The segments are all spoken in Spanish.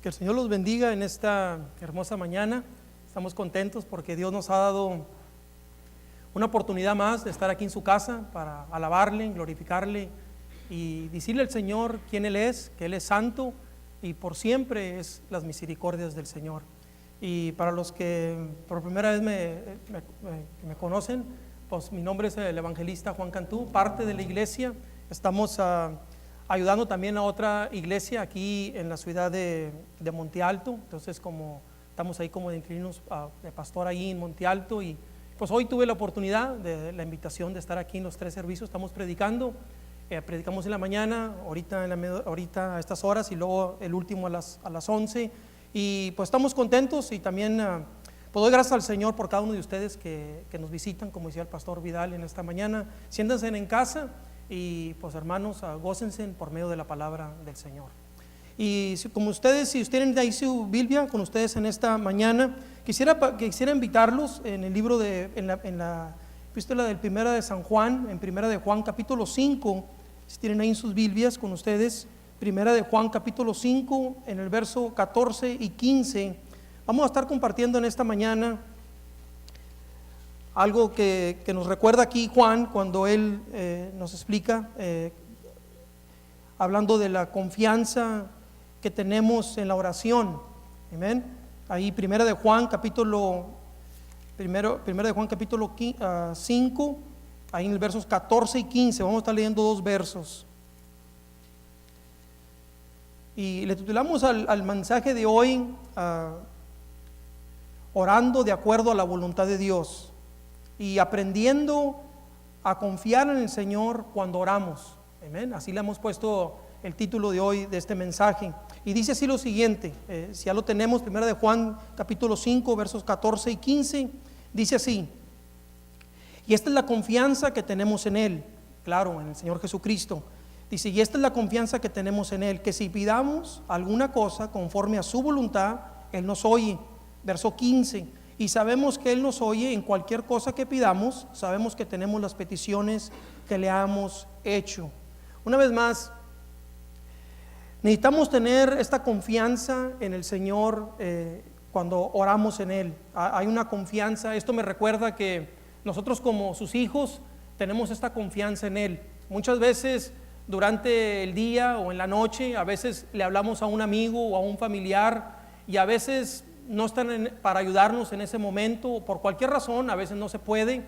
Que el Señor los bendiga en esta hermosa mañana. Estamos contentos porque Dios nos ha dado una oportunidad más de estar aquí en su casa para alabarle, glorificarle y decirle al Señor quién Él es, que Él es santo y por siempre es las misericordias del Señor. Y para los que por primera vez me conocen, pues mi nombre es el evangelista Juan Cantú, parte de la iglesia. Estamos ayudando también a otra iglesia aquí en la ciudad de Monte Alto. Entonces, como estamos ahí como de inquilinos de pastor ahí en Monte Alto, y pues hoy tuve la oportunidad de la invitación de estar aquí en los 3 servicios. Estamos predicando, predicamos en la mañana, ahorita a estas horas, y luego el último a las 11, y pues estamos contentos. Y también pues doy gracias al Señor por cada uno de ustedes que nos visitan, como decía el pastor Vidal en esta mañana. Siéntanse en casa y pues hermanos, gócense por medio de la palabra del Señor. Y como ustedes, si ustedes tienen ahí su Biblia con ustedes en esta mañana, quisiera invitarlos en el libro en la epístola del Primera de San Juan, en Primera de Juan capítulo 5, si tienen ahí sus Biblias con ustedes, Primera de Juan capítulo 5, en el verso 14 y 15, vamos a estar compartiendo en esta mañana algo que nos recuerda aquí Juan cuando él nos explica, hablando de la confianza que tenemos en la oración. Amén. Ahí Primera de Juan capítulo 5, ahí en el versos 14 y 15, vamos a estar leyendo 2 versos. Y le titulamos al mensaje de hoy, orando de acuerdo a la voluntad de Dios y aprendiendo a confiar en el Señor cuando oramos. Amén. Así le hemos puesto el título de hoy de este mensaje. Y dice así lo siguiente, si ya lo tenemos, Primera de Juan capítulo 5 versos 14 y 15, dice así: y esta es la confianza que tenemos en Él, claro, en el Señor Jesucristo. Dice, y esta es la confianza que tenemos en Él, que si pidamos alguna cosa conforme a su voluntad, Él nos oye. Verso 15, y sabemos que Él nos oye en cualquier cosa que pidamos, sabemos que tenemos las peticiones que le hemos hecho. Una vez más, necesitamos tener esta confianza en el Señor cuando oramos en Él. Hay una confianza. Esto me recuerda que nosotros como sus hijos tenemos esta confianza en Él. Muchas veces durante el día o en la noche, a veces le hablamos a un amigo o a un familiar y a veces no están para ayudarnos en ese momento, por cualquier razón, a veces no se puede,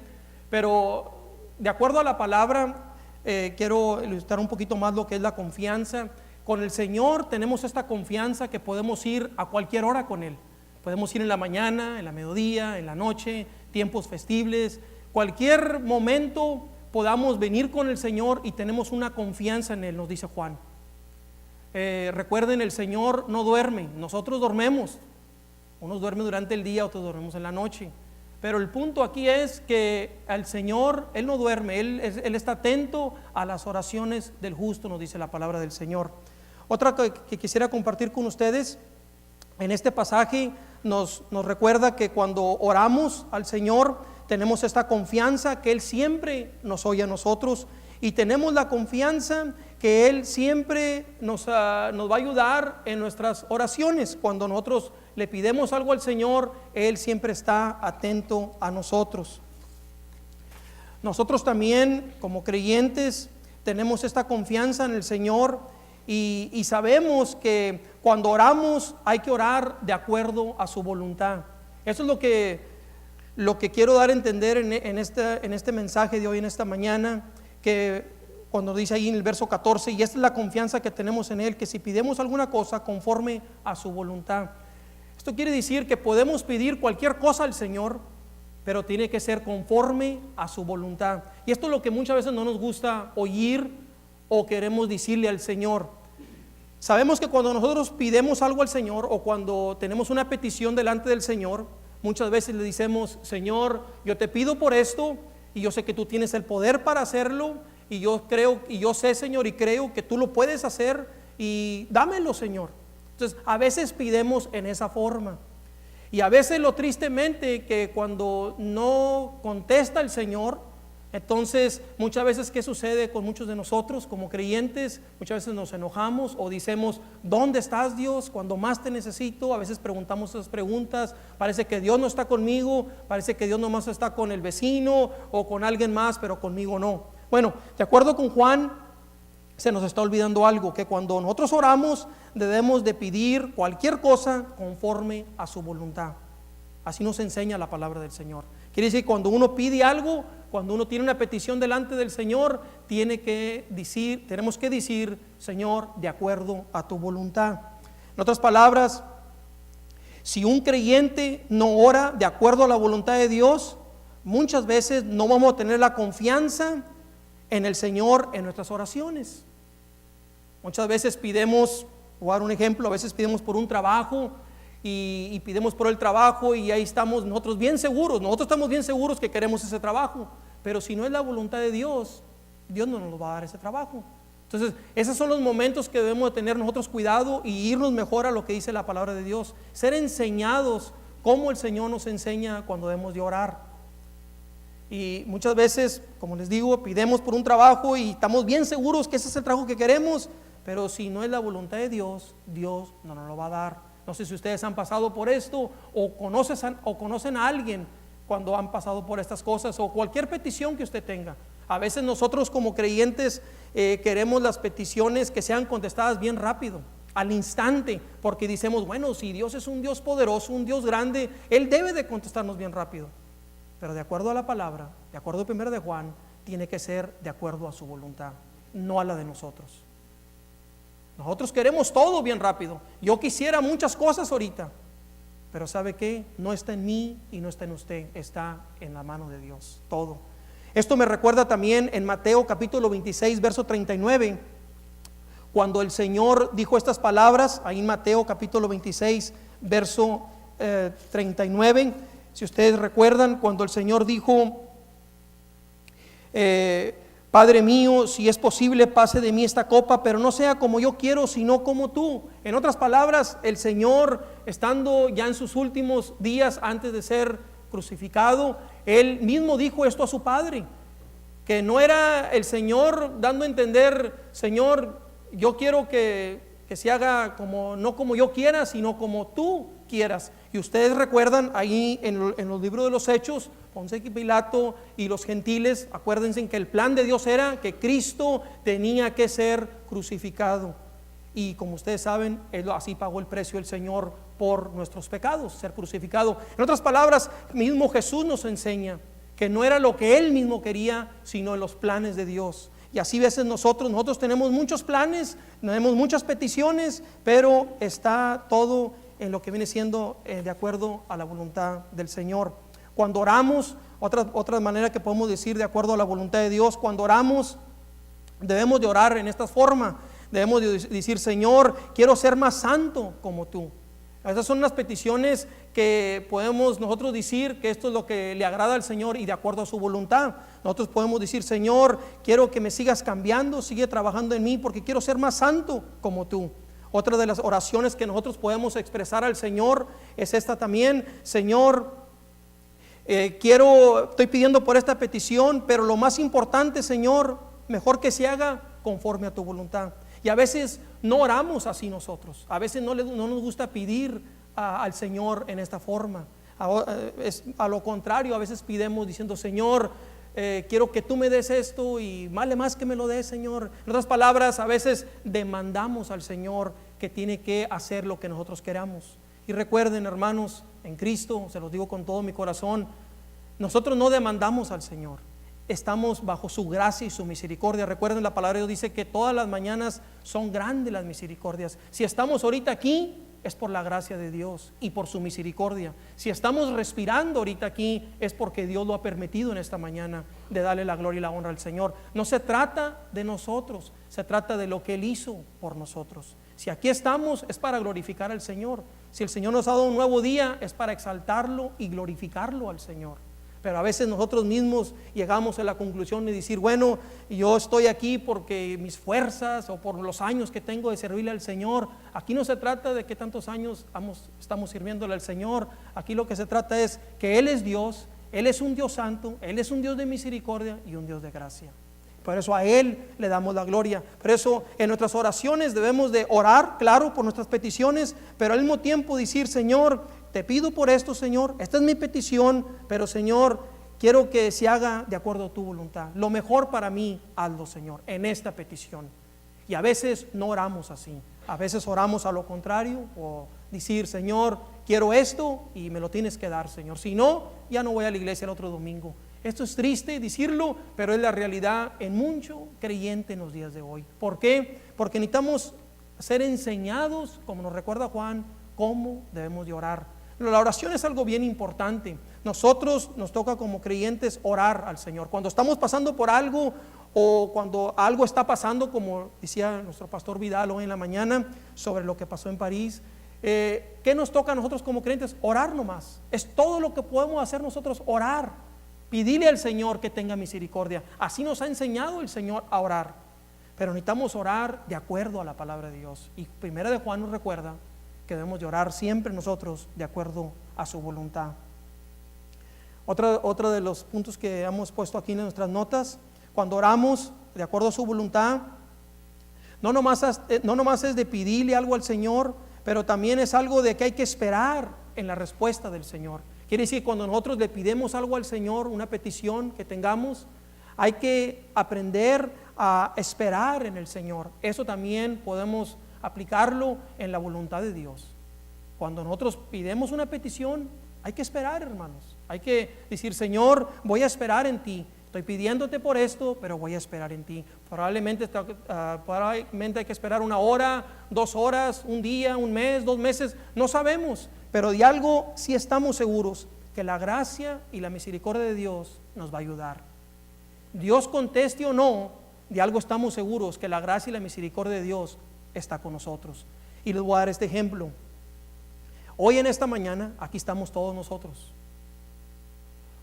pero de acuerdo a la palabra, quiero ilustrar un poquito más lo que es la confianza. Con el Señor tenemos esta confianza que podemos ir a cualquier hora con Él. Podemos ir en la mañana, en la mediodía, en la noche, tiempos festibles, cualquier momento podamos venir con el Señor y tenemos una confianza en Él, nos dice Juan. Recuerden, el Señor no duerme, nosotros dormimos. Unos duermen durante el día, otros dormimos en la noche. Pero el punto aquí es que al Señor, Él no duerme, Él está atento a las oraciones del justo, nos dice la palabra del Señor. Otra que quisiera compartir con ustedes, en este pasaje nos recuerda que cuando oramos al Señor, tenemos esta confianza que Él siempre nos oye a nosotros, y tenemos la confianza que Él siempre nos va a ayudar en nuestras oraciones. Cuando nosotros le pidemos algo al Señor, Él siempre está atento a nosotros. Nosotros también, como creyentes, tenemos esta confianza en el Señor y sabemos que cuando oramos hay que orar de acuerdo a su voluntad. Eso es lo que quiero dar a entender en este mensaje de hoy, en esta mañana, que cuando dice ahí en el verso 14, y esta es la confianza que tenemos en Él, que si pidemos alguna cosa conforme a su voluntad. Esto quiere decir que podemos pedir cualquier cosa al Señor, pero tiene que ser conforme a su voluntad. Y esto es lo que muchas veces no nos gusta oír o queremos decirle al Señor. Sabemos que cuando nosotros pidemos algo al Señor o cuando tenemos una petición delante del Señor, muchas veces le decimos: Señor, yo te pido por esto y yo sé que tú tienes el poder para hacerlo, y yo creo y yo sé, Señor, y creo que tú lo puedes hacer, y dámelo, Señor. Entonces a veces pidemos en esa forma, y a veces lo tristemente que cuando no contesta el Señor, Entonces, muchas veces, ¿qué sucede con muchos de nosotros como creyentes? Muchas veces nos enojamos o decimos, ¿dónde estás, Dios? Cuando más te necesito. A veces preguntamos esas preguntas. Parece que Dios no está conmigo, parece que Dios nomás está con el vecino o con alguien más, pero conmigo no. Bueno, de acuerdo con Juan, se nos está olvidando algo, que cuando nosotros oramos debemos de pedir cualquier cosa conforme a su voluntad. Así nos enseña la palabra del Señor. Quiere decir que cuando uno pide algo, cuando uno tiene una petición delante del Señor, tenemos que decir, Señor, de acuerdo a tu voluntad. En otras palabras, si un creyente no ora de acuerdo a la voluntad de Dios, muchas veces no vamos a tener la confianza en el Señor en nuestras oraciones. Muchas veces pidemos, voy a dar un ejemplo, a veces pidemos por un trabajo y pidemos por el trabajo y ahí estamos nosotros estamos bien seguros que queremos ese trabajo, pero si no es la voluntad de Dios, Dios no nos va a dar ese trabajo. Entonces, esos son los momentos que debemos de tener nosotros cuidado y irnos mejor a lo que dice la palabra de Dios, ser enseñados como el Señor nos enseña cuando debemos de orar. Y muchas veces, como les digo, pidemos por un trabajo y estamos bien seguros que ese es el trabajo que queremos, pero si no es la voluntad de Dios, Dios no nos lo va a dar. No sé si ustedes han pasado por esto o conocen a alguien cuando han pasado por estas cosas o cualquier petición que usted tenga. A veces nosotros como creyentes queremos las peticiones que sean contestadas bien rápido, al instante, porque decimos, bueno, si Dios es un Dios poderoso, un Dios grande, Él debe de contestarnos bien rápido. Pero de acuerdo a la palabra, de acuerdo a 1 de Juan, tiene que ser de acuerdo a su voluntad, no a la de nosotros. Nosotros queremos todo bien rápido. Yo quisiera muchas cosas ahorita, pero ¿sabe qué? No está en mí y no está en usted, está en la mano de Dios, todo. Esto me recuerda también en Mateo capítulo 26, verso 39, cuando el Señor dijo estas palabras, ahí en Mateo capítulo 26, verso 39, si ustedes recuerdan, cuando el Señor dijo, Padre mío, si es posible, pase de mí esta copa, pero no sea como yo quiero, sino como tú. En otras palabras, el Señor, estando ya en sus últimos días antes de ser crucificado, Él mismo dijo esto a su Padre, que no era el Señor dando a entender, Señor, yo quiero que se haga no como yo quiera, sino como tú quieras. Y ustedes recuerdan ahí en los libros de los Hechos, Poncio Pilato y los gentiles, acuérdense que el plan de Dios era que Cristo tenía que ser crucificado. Y como ustedes saben, así pagó el precio el Señor por nuestros pecados, ser crucificado. En otras palabras, mismo Jesús nos enseña que no era lo que Él mismo quería, sino los planes de Dios. Y así a veces nosotros tenemos muchos planes, tenemos muchas peticiones, pero está todo en lo que viene siendo de acuerdo a la voluntad del Señor. Cuando oramos, otra manera que podemos decir de acuerdo a la voluntad de Dios, cuando oramos debemos de orar en esta forma. Debemos de decir, Señor, quiero ser más santo como tú. Esas son unas peticiones que podemos nosotros decir que esto es lo que le agrada al Señor y de acuerdo a su voluntad. Nosotros podemos decir, Señor, quiero que me sigas cambiando, sigue trabajando en mí porque quiero ser más santo como tú. Otra de las oraciones que nosotros podemos expresar al Señor es esta también, Señor, estoy pidiendo por esta petición, pero lo más importante, Señor, mejor que se haga conforme a tu voluntad. Y a veces no oramos así nosotros, a veces no nos gusta pedir al Señor en esta forma. A lo contrario, a veces pidemos diciendo, Señor, quiero que tú me des esto y vale más que me lo des, Señor. En otras palabras, a veces demandamos al Señor que tiene que hacer lo que nosotros queramos. Y recuerden, hermanos, en Cristo, se los digo con todo mi corazón, nosotros no demandamos al Señor. Estamos bajo su gracia y su misericordia. Recuerden, la palabra de Dios dice que todas las mañanas son grandes las misericordias. Si estamos ahorita aquí, es por la gracia de Dios y por su misericordia. Si estamos respirando ahorita aquí, es porque Dios lo ha permitido en esta mañana, de darle la gloria y la honra al Señor. No se trata de nosotros, se trata de lo que Él hizo por nosotros. Si aquí estamos, es para glorificar al Señor. Si el Señor nos ha dado un nuevo día, es para exaltarlo y glorificarlo al Señor. Pero a veces nosotros mismos llegamos a la conclusión de decir, bueno, yo estoy aquí porque mis fuerzas o por los años que tengo de servirle al Señor. Aquí no se trata de que tantos años estamos sirviéndole al Señor. Aquí lo que se trata es que Él es Dios, Él es un Dios santo, Él es un Dios de misericordia y un Dios de gracia. Por eso a Él le damos la gloria. Por eso en nuestras oraciones debemos de orar, claro, por nuestras peticiones, pero al mismo tiempo decir: Señor, te pido por esto, Señor, esta es mi petición, pero Señor, quiero que se haga de acuerdo a tu voluntad. Lo mejor para mí, hazlo, Señor, en esta petición. Y a veces no oramos así. A veces oramos a lo contrario, o decir: Señor, quiero esto y me lo tienes que dar, Señor. Si no, ya no voy a la iglesia el otro domingo. Esto es triste decirlo, pero es la realidad en mucho creyente en los días de hoy. ¿Por qué? Porque necesitamos ser enseñados, como nos recuerda Juan, cómo debemos de orar. La oración es algo bien importante. Nosotros nos toca como creyentes orar al Señor. Cuando estamos pasando por algo, o cuando algo está pasando, como decía nuestro pastor Vidal hoy en la mañana sobre lo que pasó en París, ¿qué nos toca a nosotros como creyentes? Orar nomás. Es todo lo que podemos hacer nosotros, orar. Pedirle al Señor que tenga misericordia. Así nos ha enseñado el Señor a orar. Pero necesitamos orar de acuerdo a la palabra de Dios. Y Primera de Juan nos recuerda que debemos de orar siempre nosotros de acuerdo a su voluntad. Otro de los puntos que hemos puesto aquí en nuestras notas: cuando oramos de acuerdo a su voluntad, no nomás es de pedirle algo al Señor, pero también es algo de que hay que esperar en la respuesta del Señor. Quiere decir que cuando nosotros le pidemos algo al Señor, una petición que tengamos, hay que aprender a esperar en el Señor. Eso también podemos aplicarlo en la voluntad de Dios. Cuando nosotros pidemos una petición, hay que esperar, hermanos. Hay que decir: Señor, voy a esperar en ti. Estoy pidiéndote por esto, pero voy a esperar en ti. Probablemente hay que esperar 1 hora, 2 horas, un día, un mes, 2 meses, no sabemos. Pero de algo sí estamos seguros: que la gracia y la misericordia de Dios nos va a ayudar. Dios conteste o no, de algo estamos seguros: que la gracia y la misericordia de Dios está con nosotros. Y les voy a dar este ejemplo. Hoy en esta mañana, aquí estamos todos nosotros.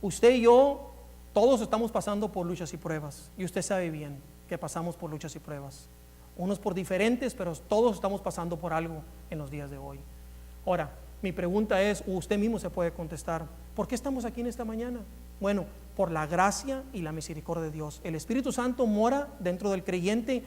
Usted y yo, todos estamos pasando por luchas y pruebas. Y usted sabe bien que pasamos por luchas y pruebas. Unos por diferentes, pero todos estamos pasando por algo en los días de hoy. Ahora, mi pregunta es, usted mismo se puede contestar: ¿por qué estamos aquí en esta mañana? Bueno, por la gracia y la misericordia de Dios. El Espíritu Santo mora dentro del creyente.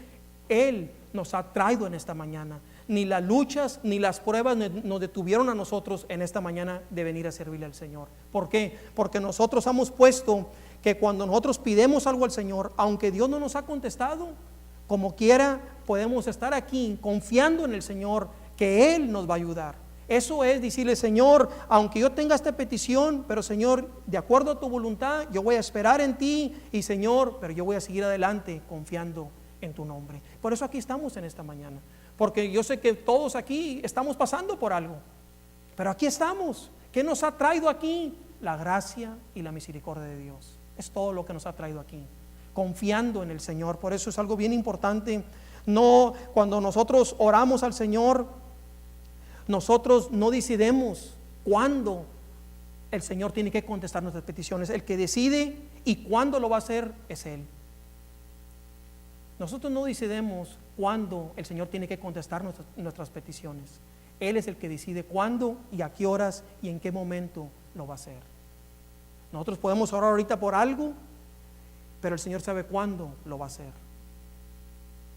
Él nos ha traído en esta mañana. Ni las luchas ni las pruebas nos detuvieron a nosotros en esta mañana de venir a servirle al Señor. ¿Por qué? Porque nosotros hemos puesto que cuando nosotros pidemos algo al Señor, aunque Dios no nos ha contestado, como quiera podemos estar aquí confiando en el Señor, que Él nos va a ayudar. Eso es decirle: Señor, aunque yo tenga esta petición, pero Señor, de acuerdo a tu voluntad, yo voy a esperar en ti, y Señor, pero yo voy a seguir adelante confiando en tu nombre. Por eso aquí estamos en esta mañana, porque yo sé que todos aquí estamos pasando por algo, pero aquí estamos. ¿Qué nos ha traído aquí? La gracia y la misericordia de Dios. Es todo lo que nos ha traído aquí, confiando en el Señor. Por eso es algo bien importante. No, cuando nosotros oramos al Señor, nosotros no decidimos cuándo el Señor tiene que contestar nuestras peticiones. El que decide y cuándo lo va a hacer es Él. Nosotros no decidimos cuándo el Señor tiene que contestar nuestras peticiones. Él es el que decide cuándo y a qué horas y en qué momento lo va a hacer. Nosotros podemos orar ahorita por algo, pero el Señor sabe cuándo lo va a hacer.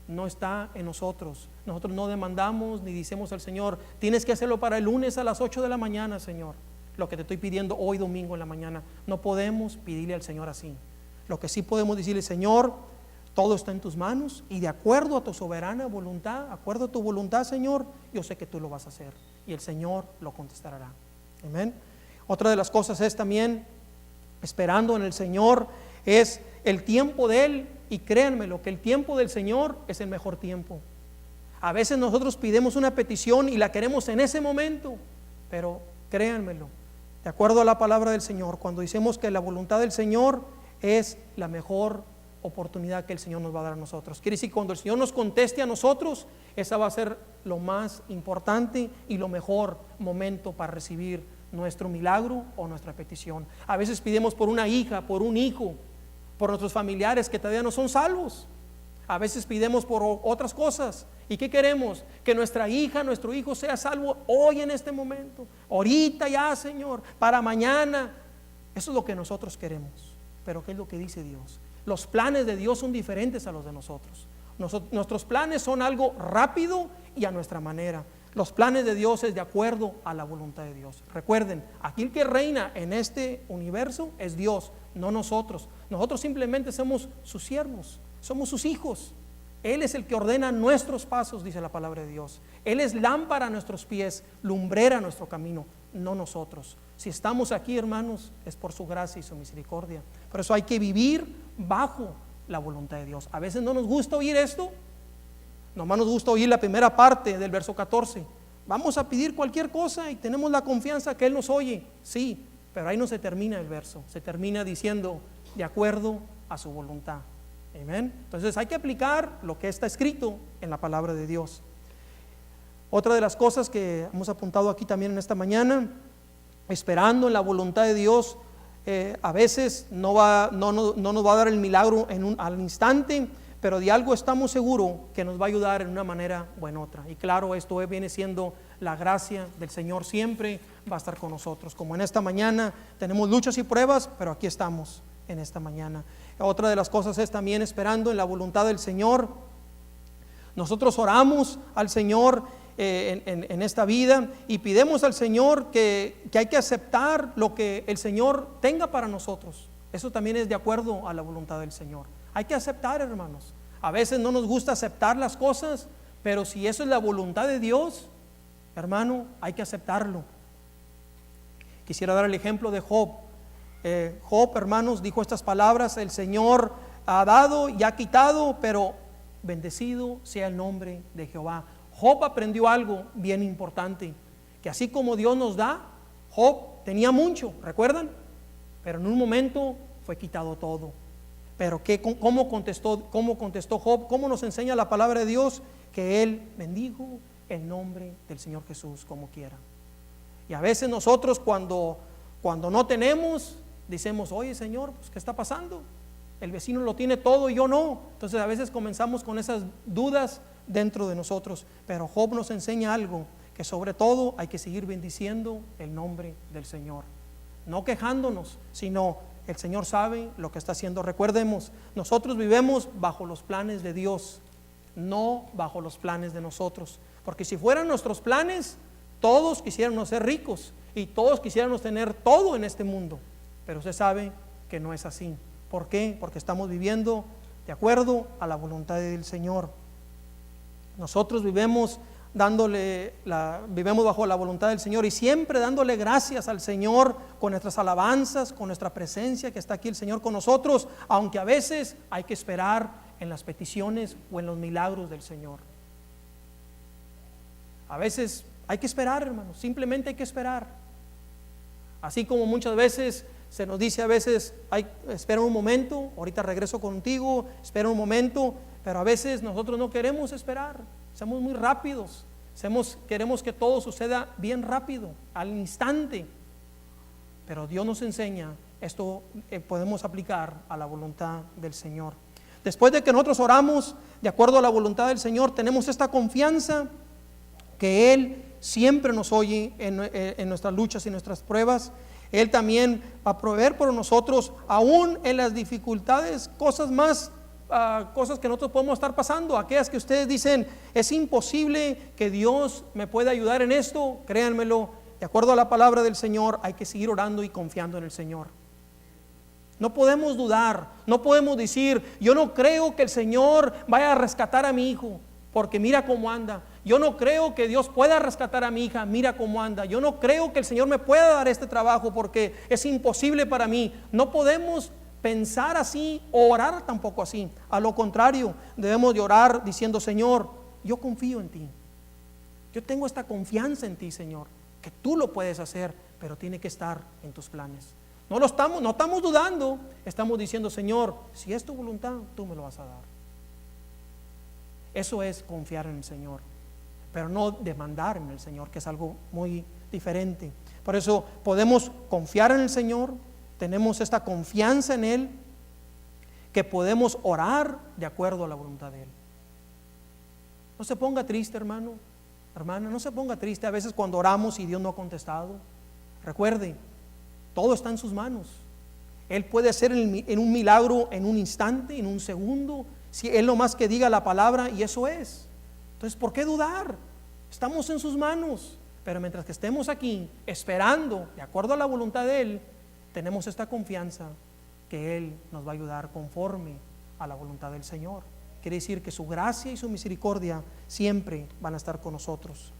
No está en nosotros. Nosotros no demandamos ni decimos al Señor: tienes que hacerlo para el lunes a las 8 de la mañana, Señor, lo que te estoy pidiendo hoy domingo en la mañana. No podemos pedirle al Señor así. Lo que sí podemos decirle: Señor, todo está en tus manos, y de acuerdo a tu soberana voluntad, de acuerdo a tu voluntad, Señor, yo sé que tú lo vas a hacer, y el Señor lo contestará. Amén. Otra de las cosas es también, esperando en el Señor, es el tiempo de Él. Y créanme, lo que el tiempo del Señor es el mejor tiempo. A veces nosotros pidemos una petición y la queremos en ese momento, pero créanmelo, de acuerdo a la palabra del Señor, cuando decimos que la voluntad del Señor es la mejor oportunidad que el Señor nos va a dar a nosotros. Quiere decir, cuando el Señor nos conteste a nosotros, esa va a ser lo más importante y lo mejor momento para recibir nuestro milagro o nuestra petición. A veces pidemos por una hija, por un hijo, por nuestros familiares que todavía no son salvos. A veces pidemos por otras cosas. ¿Y qué queremos? Que nuestra hija, nuestro hijo sea salvo hoy, en este momento. Ahorita ya, Señor, para mañana. Eso es lo que nosotros queremos. Pero ¿qué es lo que dice Dios? Los planes de Dios son diferentes a los de nosotros. Nuestros planes son algo rápido y a nuestra manera. Los planes de Dios es de acuerdo a la voluntad de Dios. Recuerden, aquí el que reina en este universo es Dios, no nosotros. Nosotros simplemente somos sus siervos, somos sus hijos. Él es el que ordena nuestros pasos, dice la palabra de Dios. Él es lámpara a nuestros pies, lumbrera a nuestro camino, no nosotros. Si estamos aquí, hermanos, es por su gracia y su misericordia. Por eso hay que vivir bajo la voluntad de Dios. A veces no nos gusta oír esto, nomás nos gusta oír la primera parte del verso 14. Vamos a pedir cualquier cosa y tenemos la confianza que Él nos oye, sí, pero ahí no se termina el verso, se termina diciendo de acuerdo a su voluntad. Amén. Entonces hay que aplicar lo que está escrito en la palabra de Dios. Otra de las cosas que hemos apuntado aquí también en esta mañana, esperando en la voluntad de Dios, a veces no nos va a dar el milagro al instante, pero de algo estamos seguros que nos va a ayudar en una manera o en otra. Y claro, esto viene siendo la gracia del Señor, siempre va a estar con nosotros. Como en esta mañana tenemos luchas y pruebas, pero aquí estamos en esta mañana. Otra de las cosas es también esperando en la voluntad del Señor. Nosotros oramos al Señor en esta vida y pidemos al Señor que hay que aceptar lo que el Señor tenga para nosotros. Eso también es de acuerdo a la voluntad del Señor. Hay que aceptar, hermanos. A veces no nos gusta aceptar las cosas, pero si eso es la voluntad de Dios, hermano, hay que aceptarlo. Quisiera dar el ejemplo de Job. Job, hermanos, dijo estas palabras: el Señor ha dado y ha quitado, pero bendecido sea el nombre de Jehová. Job aprendió algo bien importante, que así como Dios nos da, Job tenía mucho, ¿recuerdan? Pero en un momento fue quitado todo. Pero ¿cómo contestó Job? ¿Cómo nos enseña la palabra de Dios? Que él bendijo el nombre del Señor Jesús como quiera. Y a veces nosotros cuando no tenemos, decimos: oye, Señor, pues ¿qué está pasando? El vecino lo tiene todo y yo no. Entonces a veces comenzamos con esas dudas dentro de nosotros. Pero Job nos enseña algo, que sobre todo hay que seguir bendiciendo el nombre del Señor. No quejándonos, sino el Señor sabe lo que está haciendo. Recordemos, nosotros vivimos bajo los planes de Dios, no bajo los planes de nosotros. Porque si fueran nuestros planes, todos quisiéramos ser ricos y todos quisiéramos tener todo en este mundo. Pero usted sabe que no es así. ¿Por qué? Porque estamos viviendo de acuerdo a la voluntad del Señor. Nosotros vivimos bajo la voluntad del Señor y siempre dándole gracias al Señor con nuestras alabanzas, con nuestra presencia, que está aquí el Señor con nosotros, aunque a veces hay que esperar en las peticiones o en los milagros del Señor. A veces hay que esperar, hermanos, simplemente hay que esperar. Así como muchas veces se nos dice a veces: espera un momento, ahorita regreso contigo, espera un momento. Pero a veces nosotros no queremos esperar, somos muy rápidos, queremos que todo suceda bien rápido, al instante. Pero Dios nos enseña, esto podemos aplicar a la voluntad del Señor. Después de que nosotros oramos de acuerdo a la voluntad del Señor, tenemos esta confianza que Él siempre nos oye en nuestras luchas y nuestras pruebas. Él también va a proveer por nosotros, aún en las dificultades, cosas que nosotros podemos estar pasando, aquellas que ustedes dicen: es imposible que Dios me pueda ayudar en esto. Créanmelo, de acuerdo a la palabra del Señor, hay que seguir orando y confiando en el Señor. No podemos dudar, no podemos decir: yo no creo que el Señor vaya a rescatar a mi hijo, porque mira cómo anda. Yo no creo que Dios pueda rescatar a mi hija, mira cómo anda. Yo no creo que el Señor me pueda dar este trabajo porque es imposible para mí. No podemos pensar así o orar tampoco así. A lo contrario, debemos de orar diciendo: Señor, yo confío en ti. Yo tengo esta confianza en ti, Señor, que tú lo puedes hacer, pero tiene que estar en tus planes. No estamos dudando, estamos diciendo: Señor, si es tu voluntad, tú me lo vas a dar. Eso es confiar en el Señor, pero no demandar en el Señor, que es algo muy diferente. Por eso podemos confiar en el Señor, tenemos esta confianza en Él, que podemos orar de acuerdo a la voluntad de Él. No se ponga triste, hermano, hermana, no se ponga triste a veces cuando oramos y Dios no ha contestado. Recuerde, todo está en sus manos. Él puede hacer en un milagro en un instante, en un segundo, si Él nomás que diga la palabra y eso es. Entonces, ¿por qué dudar? Estamos en sus manos, pero mientras que estemos aquí esperando, de acuerdo a la voluntad de Él, tenemos esta confianza que Él nos va a ayudar conforme a la voluntad del Señor. Quiere decir que su gracia y su misericordia siempre van a estar con nosotros.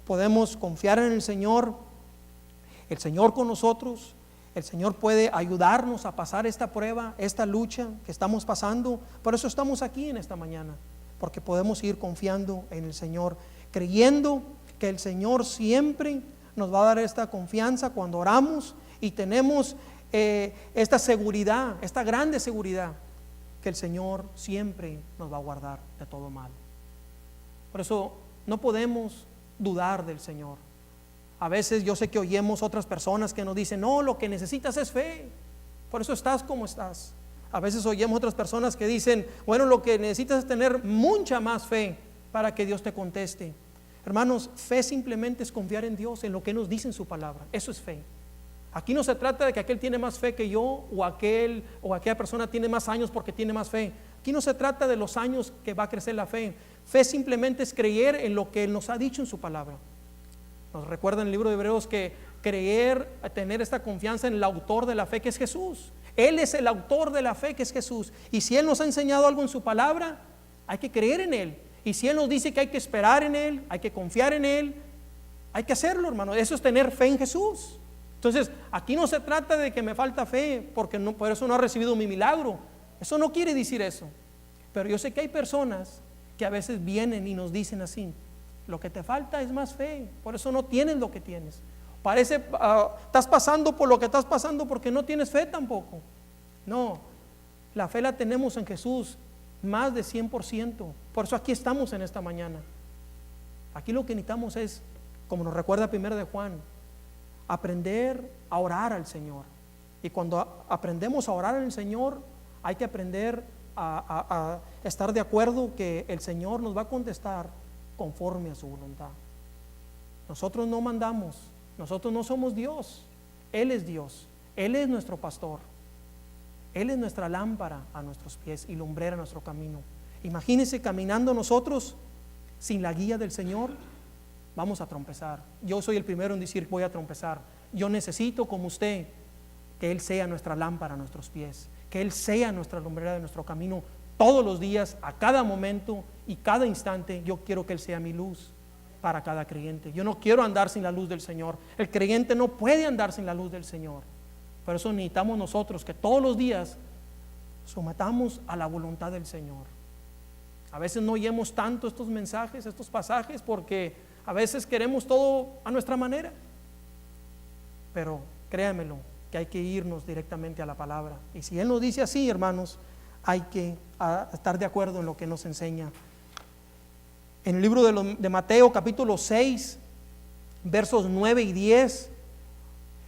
Podemos confiar en el Señor con nosotros. El Señor puede ayudarnos a pasar esta prueba, esta lucha que estamos pasando. Por eso estamos aquí en esta mañana, porque podemos ir confiando en el Señor, creyendo que el Señor siempre nos va a dar esta confianza cuando oramos y tenemos esta seguridad, esta grande seguridad, que el Señor siempre nos va a guardar de todo mal. Por eso no podemos dudar del Señor. A veces yo sé que oímos otras personas que nos dicen, no, lo que necesitas es fe, por eso estás como estás. A veces oímos otras personas que dicen, bueno, lo que necesitas es tener mucha más fe para que Dios te conteste. Hermanos, fe simplemente es confiar en Dios, en lo que nos dice en su palabra. Eso es fe. Aquí no se trata de que aquel tiene más fe que yo, o aquella persona tiene más años porque tiene más fe. Aquí no se trata de los años que va a crecer la fe. Fe simplemente es creer en lo que Él nos ha dicho en su palabra. Nos recuerda en el libro de Hebreos que creer, tener esta confianza en el autor de la fe, que es Jesús. Él es el autor de la fe, que es Jesús. Y si Él nos ha enseñado algo en su palabra, hay que creer en Él. Y si Él nos dice que hay que esperar en Él, hay que confiar en Él, hay que hacerlo, hermano. Eso es tener fe en Jesús. Entonces, aquí no se trata de que me falta fe, porque no, por eso no ha recibido mi milagro. Eso no quiere decir eso. Pero yo sé que hay personas que a veces vienen y nos dicen así, lo que te falta es más fe, por eso no tienes lo que tienes. Parece, estás pasando por lo que estás pasando porque no tienes fe tampoco. No, la fe la tenemos en Jesús, más de 100%. Por eso aquí estamos en esta mañana. Aquí lo que necesitamos es, como nos recuerda 1 de Juan, aprender a orar al Señor. Y cuando aprendemos a orar al Señor, hay que aprender a estar de acuerdo que el Señor nos va a contestar conforme a su voluntad. Nosotros no mandamos, nosotros no somos Dios, Él es Dios, Él es nuestro pastor, Él es nuestra lámpara a nuestros pies y lumbrera a nuestro camino. Imagínense caminando nosotros sin la guía del Señor, vamos a trompezar. Yo soy el primero en decir voy a trompezar. Yo necesito, como usted, que Él sea nuestra lámpara a nuestros pies, que Él sea nuestra lumbrera de nuestro camino. Todos los días, a cada momento y cada instante, yo quiero que Él sea mi luz para cada creyente. Yo no quiero andar sin la luz del Señor. El creyente no puede andar sin la luz del Señor. Por eso necesitamos nosotros que todos los días sometamos a la voluntad del Señor. A veces no oímos tanto estos mensajes, estos pasajes, porque a veces queremos todo a nuestra manera. Pero créanmelo, que hay que irnos directamente a la palabra. Y si Él nos dice así, hermanos, hay que estar de acuerdo en lo que nos enseña. En el libro de Mateo capítulo 6, versos 9 y 10,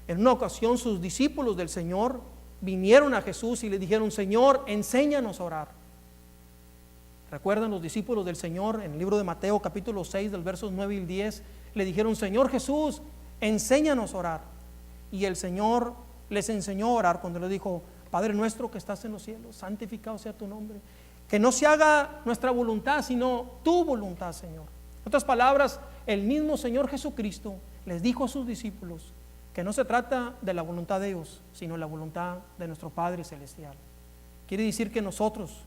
en una ocasión sus discípulos del Señor vinieron a Jesús y le dijeron, Señor, enséñanos a orar. ¿Recuerdan los discípulos del Señor en el libro de Mateo capítulo 6 del versos 9 y 10? Le dijeron, Señor Jesús, enséñanos a orar. Y el Señor les enseñó a orar cuando le dijo, Padre nuestro que estás en los cielos, santificado sea tu nombre. Que no se haga nuestra voluntad, sino tu voluntad, Señor. En otras palabras, el mismo Señor Jesucristo les dijo a sus discípulos que no se trata de la voluntad de Dios, sino la voluntad de nuestro Padre Celestial. Quiere decir que nosotros,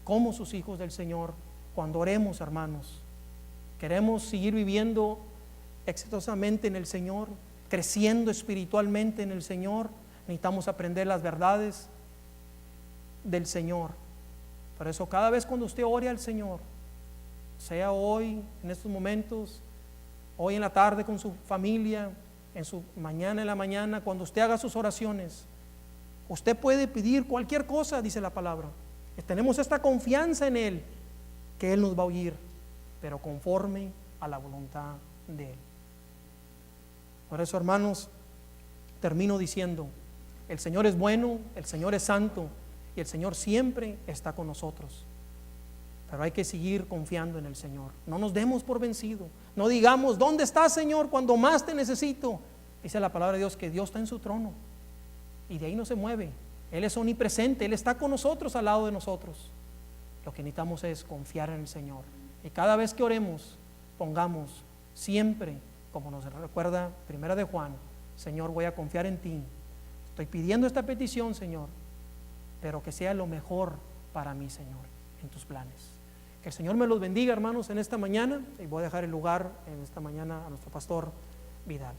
como sus hijos del Señor, cuando oremos, hermanos, queremos seguir viviendo exitosamente en el Señor, creciendo espiritualmente en el Señor, necesitamos aprender las verdades del Señor. Por eso cada vez cuando usted ore al Señor, sea hoy, en estos momentos, hoy en la tarde con su familia, mañana en la mañana, cuando usted haga sus oraciones, usted puede pedir cualquier cosa, dice la palabra. Tenemos esta confianza en Él, que Él nos va a oír, pero conforme a la voluntad de Él. Por eso, hermanos, termino diciendo, el Señor es bueno, el Señor es santo y el Señor siempre está con nosotros. Pero hay que seguir confiando en el Señor. No nos demos por vencido. No digamos, ¿dónde estás, Señor, cuando más te necesito? Dice la palabra de Dios que Dios está en su trono y de ahí no se mueve. Él es omnipresente, Él está con nosotros, al lado de nosotros. Lo que necesitamos es confiar en el Señor. Y cada vez que oremos, pongamos siempre, como nos recuerda Primera de Juan, Señor, voy a confiar en ti. Estoy pidiendo esta petición, Señor, pero que sea lo mejor para mí, Señor, en tus planes. Que el Señor me los bendiga, hermanos, en esta mañana. Y voy a dejar el lugar en esta mañana a nuestro pastor Vidal.